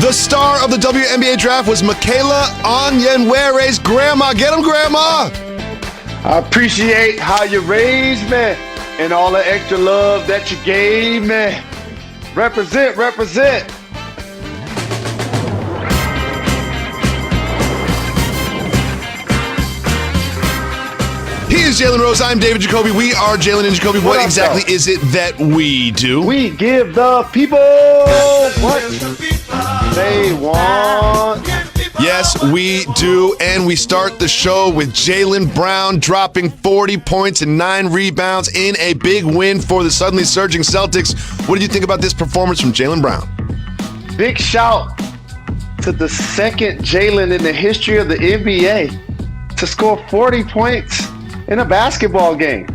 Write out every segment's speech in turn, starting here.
The star of the WNBA draft was Michaela Onyenwere's grandma. Get him, Grandma! I appreciate how you raised me and all the extra love that you gave me. Represent, represent. He is Jalen Rose. I'm David Jacoby. We are Jalen and Jacoby. What exactly is it that we do? We give the people what they want. Yes, we do. And we start the show with Jaylen Brown dropping 40 points and 9 rebounds in a big win for the suddenly surging Celtics. What did you think about this performance from Jaylen Brown? Big shout to the second Jalen in the history of the NBA to score 40 points in a basketball game.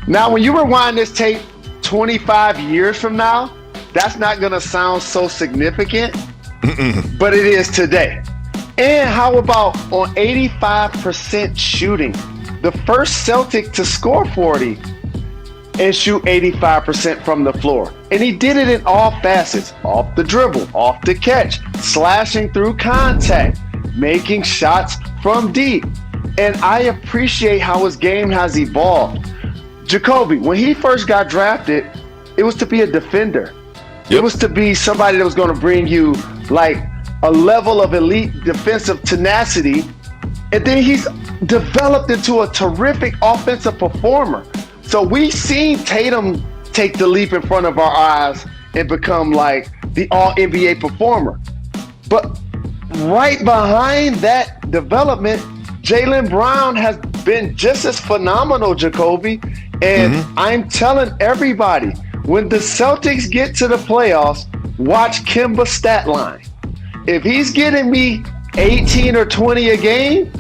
Now, when you rewind this tape 25 years from now, that's not going to sound so significant, but it is today. And how about on 85% shooting? The first Celtic to score 40 and shoot 85% from the floor. And he did it in all facets: off the dribble, off the catch, slashing through contact, making shots from deep. And I appreciate how his game has evolved. Jacoby, when he first got drafted, it was to be a defender. It was to be somebody that was going to bring you like a level of elite defensive tenacity. And then he's developed into a terrific offensive performer. So we've seen Tatum take the leap in front of our eyes and become like the all-NBA performer. But right behind that development, Jaylen Brown has been just as phenomenal, Jacoby. And I'm telling everybody, when the Celtics get to the playoffs, watch Kemba's stat line. If he's getting me 18 or 20 a game,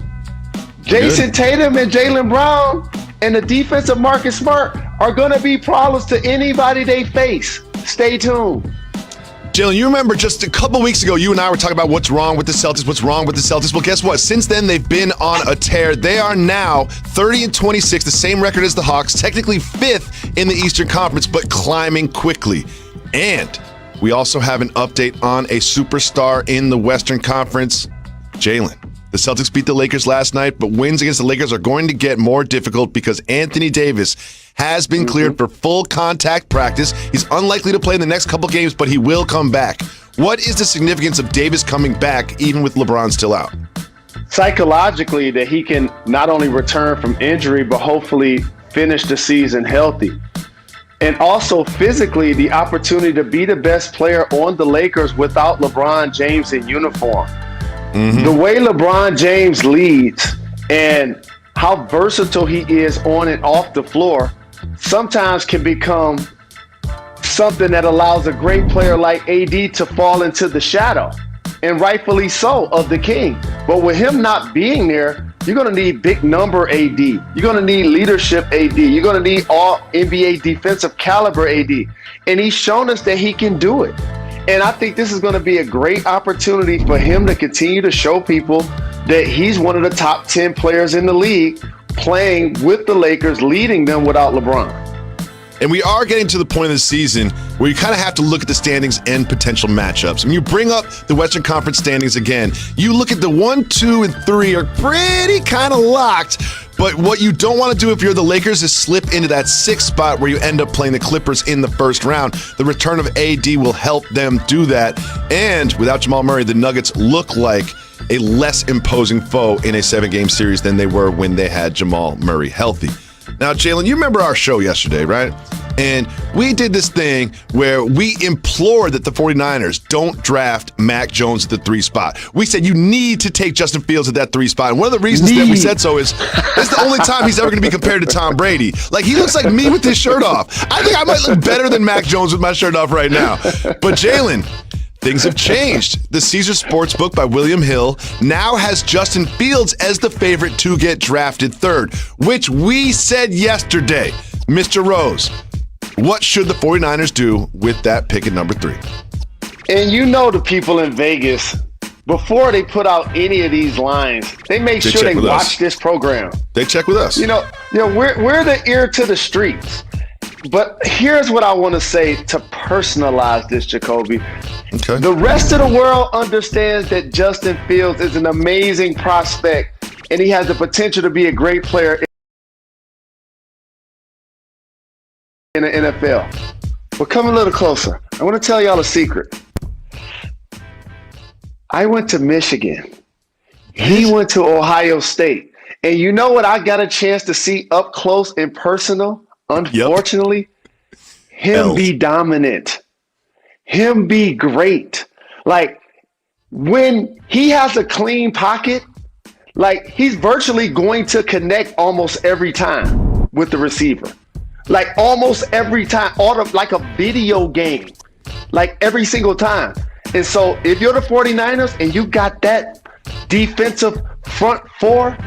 Jason Tatum and Jaylen Brown and the defense of Marcus Smart are going to be problems to anybody they face. Stay tuned. Jalen, you remember just a couple weeks ago, you and I were talking about what's wrong with the Celtics. Well, guess what? Since then, they've been on a tear. They are now 30-26, the same record as the Hawks, technically 5th in the Eastern Conference, but climbing quickly. And we also have an update on a superstar in the Western Conference, Jalen. The Celtics beat the Lakers last night, but wins against the Lakers are going to get more difficult because Anthony Davis has been cleared for full contact practice. He's unlikely to play in the next couple games, but he will come back. What is the significance of Davis coming back, even with LeBron still out? Psychologically, that he can not only return from injury, but hopefully finish the season healthy. And also physically, the opportunity to be the best player on the Lakers without LeBron James in uniform. The way LeBron James leads and how versatile he is on and off the floor sometimes can become something that allows a great player like AD to fall into the shadow, and rightfully so, of the king. But with him not being there, you're going to need big number AD. You're going to need leadership AD. You're going to need all NBA defensive caliber AD. And he's shown us that he can do it. And I think this is going to be a great opportunity for him to continue to show people that he's one of the top 10 players in the league, playing with the Lakers, leading them without LeBron. And we are getting to the point of the season where you kind of have to look at the standings and potential matchups. When you bring up the Western Conference standings again, you look at the 1, 2, and 3 are pretty kind of locked. But what you don't want to do if you're the Lakers is slip into that 6th spot where you end up playing the Clippers in the first round. The return of AD will help them do that. And without Jamal Murray, the Nuggets look like a less imposing foe in a 7-game series than they were when they had Jamal Murray healthy. Now, Jalen, you remember our show yesterday, right? And we did this thing where we implored that the 49ers don't draft Mac Jones at the 3 spot. We said you need to take Justin Fields at that 3 spot. And one of the reasons that we said so is it's the only time he's ever going to be compared to Tom Brady. Like, he looks like me with his shirt off. I think I might look better than Mac Jones with my shirt off right now. But Jalen, things have changed. The Caesars Sportsbook by William Hill now has Justin Fields as the favorite to get drafted 3rd, which we said yesterday. Mr. Rose, what should the 49ers do with that pick at number 3? And you know the people in Vegas, before they put out any of these lines, they make sure they watch this program. They check with us. You know, we're the ear to the streets. But here's what I want to say to personalize this, Jacoby. Okay. The rest of the world understands that Justin Fields is an amazing prospect and he has the potential to be a great player in the NFL. But come a little closer. I want to tell y'all a secret. I went to Michigan. He went to Ohio State. And you know what I got a chance to see up close and personal? Unfortunately, him be dominant. Him be great. Like, when he has a clean pocket, like, he's virtually going to connect almost every time with the receiver. Like, almost every time, like a video game. Like, every single time. And so, if you're the 49ers and you got that defensive front four,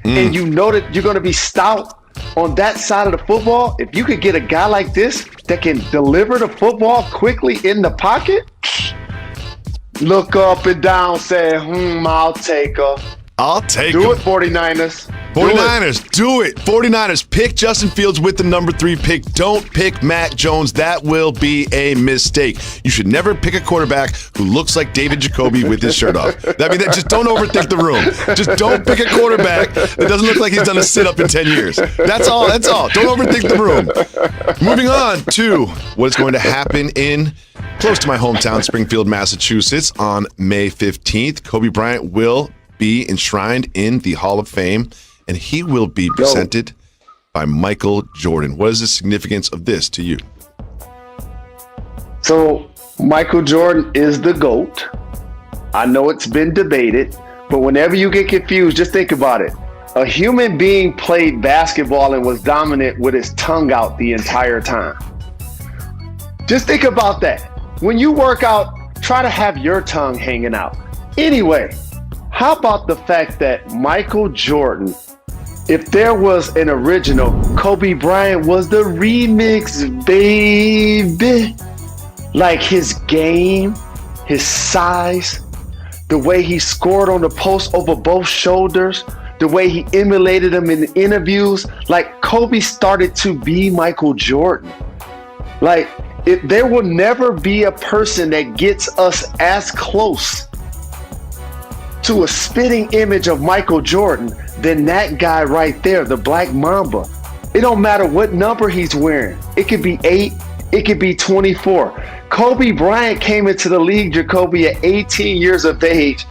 and you know that you're going to be stout on that side of the football, if you could get a guy like this that can deliver the football quickly in the pocket, look up and down, say, I'll take her. I'll take Do him. it, 49ers. 49ers, do it. 49ers, pick Justin Fields with the number 3 pick. Don't pick Mac Jones. That will be a mistake. You should never pick a quarterback who looks like David Jacoby with his shirt off. Just don't overthink the room. Just don't pick a quarterback that doesn't look like he's done a sit-up in 10 years. That's all. Don't overthink the room. Moving on to what is going to happen in close to my hometown, Springfield, Massachusetts, on May 15th. Kobe Bryant will be enshrined in the Hall of Fame, and he will be presented by Michael Jordan. What is the significance of this to you? So, Michael Jordan is the GOAT. I know it's been debated, but whenever you get confused, just think about it. A human being played basketball and was dominant with his tongue out the entire time. Just think about that. When you work out, try to have your tongue hanging out. Anyway, how about the fact that Michael Jordan, if there was an original, Kobe Bryant was the remix, baby. Like his game, his size, the way he scored on the post over both shoulders, the way he emulated him in the interviews, like Kobe started to be Michael Jordan. Like, there will never be a person that gets us as close to a spitting image of Michael Jordan than that guy right there, the Black Mamba. It don't matter what number he's wearing. It could be 8, it could be 24. Kobe Bryant came into the league, Jacoby, at 18 years of age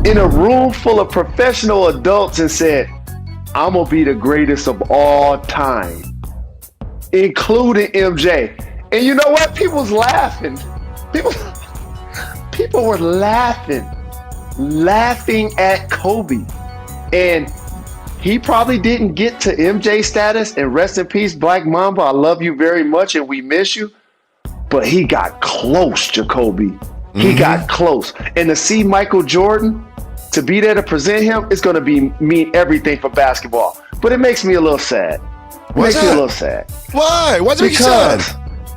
in a room full of professional adults and said, I'm gonna be the greatest of all time, including MJ. And you know what? People was laughing. People were laughing at Kobe. And he probably didn't get to MJ status, and rest in peace, Black Mamba. I love you very much and we miss you. But he got close, Jacoby. He got close. And to see Michael Jordan, to be there to present him, it's going to mean everything for basketball. But it makes me a little sad. Makes me a little sad. Why? Why's it make you sad?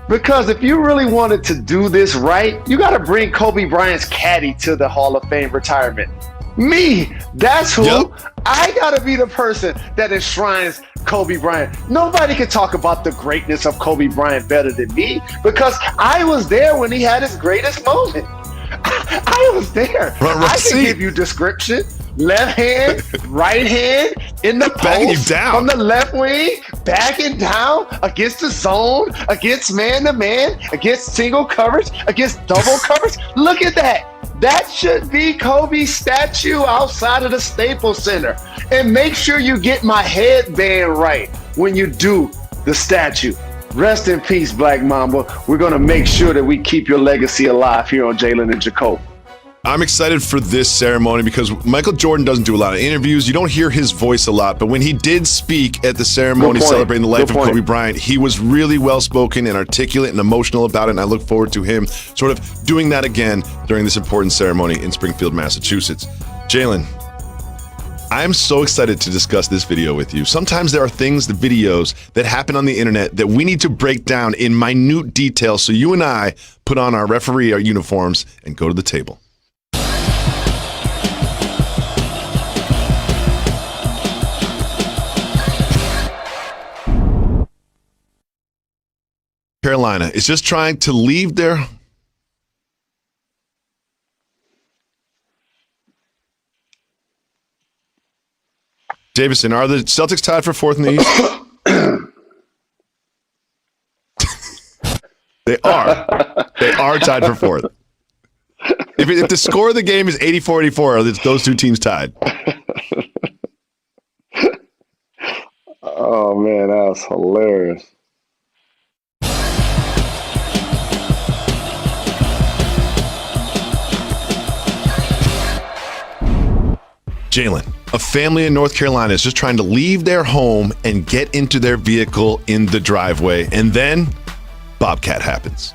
Because if you really wanted to do this right, you got to bring Kobe Bryant's caddy to the Hall of Fame retirement. Me, that's who. Yep. I got to be the person that enshrines Kobe Bryant. Nobody can talk about the greatness of Kobe Bryant better than me, because I was there when he had his greatest moment. I was there. I can give you description. Left hand, right hand, in the post, from the left wing, backing down, against the zone, against man-to-man, against single coverage, against double coverage. Look at that. That should be Kobe's statue outside of the Staples Center. And make sure you get my headband right when you do the statue. Rest in peace, Black Mamba. We're going to make sure that we keep your legacy alive here on Jalen and Jacoby. I'm excited for this ceremony because Michael Jordan doesn't do a lot of interviews. You don't hear his voice a lot, but when he did speak at the ceremony celebrating the life of Kobe Bryant, he was really well-spoken and articulate and emotional about it, and I look forward to him sort of doing that again during this important ceremony in Springfield, Massachusetts. Jalen, I'm so excited to discuss this video with you. Sometimes there are things, the videos, that happen on the internet that we need to break down in minute detail, so you and I put on our referee, our uniforms, and go to the table. Carolina is just trying to leave their Davison, are the Celtics tied for fourth in the East? They are. They are tied for fourth. If the score of the game is 84-84, are those two teams tied? Oh, man, that was hilarious. Jalen, a family in North Carolina is just trying to leave their home and get into their vehicle in the driveway. And then Bobcat happens.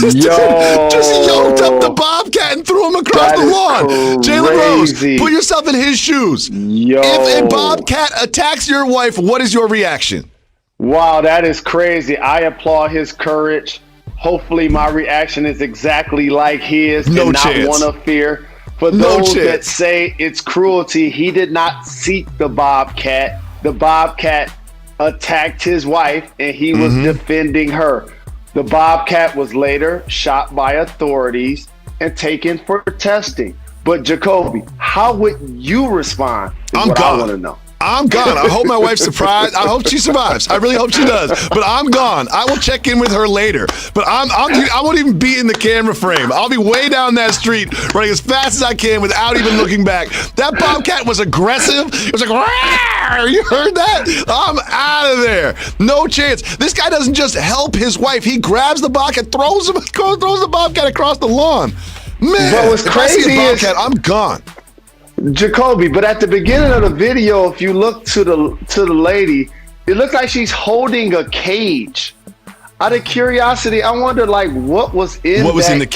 Just yoked up the Bobcat and threw him across the lawn. Jalen Rose, put yourself in his shoes. If a Bobcat attacks your wife, what is your reaction? Wow, that is crazy. I applaud his courage. Hopefully my reaction is exactly like his and not one of fear. For those that say it's cruelty, he did not seek the Bobcat. The Bobcat attacked his wife and he was defending her. The Bobcat was later shot by authorities and taken for testing. But Jacoby, how would you respond? I want to know. I'm gone. I hope my wife's surprised. I hope she survives. I really hope she does. But I'm gone. I will check in with her later. But I won't even be in the camera frame. I'll be way down that street running as fast as I can without even looking back. That Bobcat was aggressive. It was like, rawr! You heard that? I'm out of there. No chance. This guy doesn't just help his wife. He grabs the Bobcat, throws the Bobcat across the lawn. Man, but what's crazy is I'm gone. Jacoby, but at the beginning of the video, if you look to the lady, it looks like she's holding a cage. Out of curiosity, I wonder, like, what was in the cage?